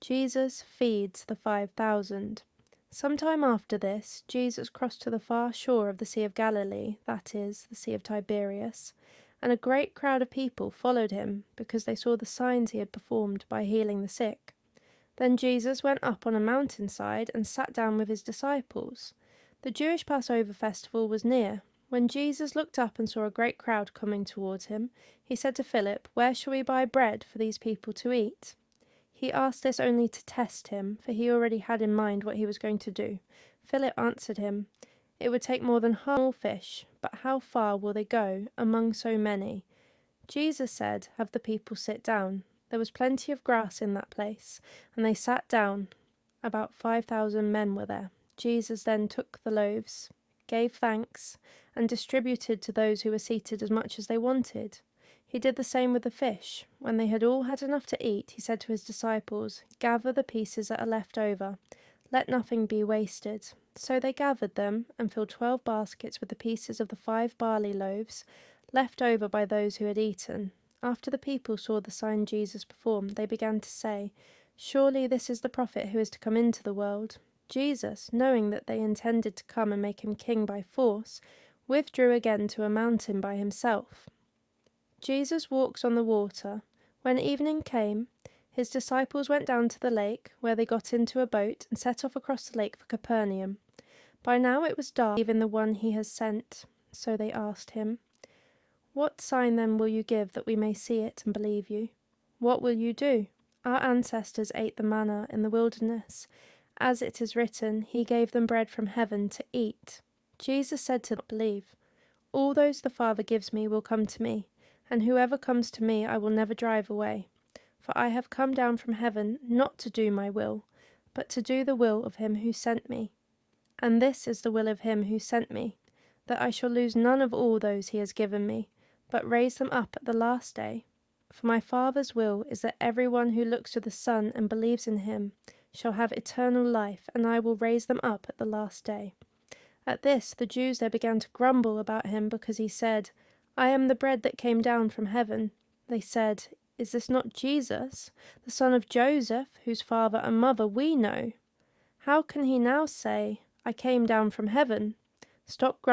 Jesus feeds the 5,000. Some time after this, Jesus crossed to the far shore of the Sea of Galilee, that is, the Sea of Tiberias, and a great crowd of people followed him, because they saw the signs he had performed by healing the sick. Then Jesus went up on a mountainside and sat down with his disciples. The Jewish Passover festival was near. When Jesus looked up and saw a great crowd coming towards him, he said to Philip, "Where shall we buy bread for these people to eat?" He asked this only to test him, for he already had in mind what he was going to do. Philip answered him, "It would take more than half all fish, but how far will they go among so many?" Jesus said, "Have the people sit down." There was plenty of grass in that place, and they sat down. About 5,000 men were there. Jesus then took the loaves, gave thanks, and distributed to those who were seated as much as they wanted. He did the same with the fish. When they had all had enough to eat, he said to his disciples, "Gather the pieces that are left over. Let nothing be wasted." So they gathered them and filled 12 baskets with the pieces of the 5 barley loaves left over by those who had eaten. After the people saw the sign Jesus performed, they began to say, "Surely this is the prophet who is to come into the world." Jesus, knowing that they intended to come and make him king by force, withdrew again to a mountain by himself. Jesus walks on the water. When evening came, his disciples went down to the lake, where they got into a boat and set off across the lake for Capernaum. By now it was dark, even the one he has sent. So they asked him, "What sign then will you give that we may see it and believe you? What will you do? Our ancestors ate the manna in the wilderness. As it is written, he gave them bread from heaven to eat." Jesus said to them, "Believe. All those the Father gives me will come to me, and whoever comes to me I will never drive away. For I have come down from heaven not to do my will, but to do the will of him who sent me. And this is the will of him who sent me, that I shall lose none of all those he has given me, but raise them up at the last day. For my Father's will is that everyone who looks to the Son and believes in him shall have eternal life, and I will raise them up at the last day." At this the Jews there began to grumble about him, because he said, "I am the bread that came down from heaven." They said, "Is this not Jesus, the son of Joseph, whose father and mother we know? How can he now say, 'I came down from heaven'?" Stop grumbling.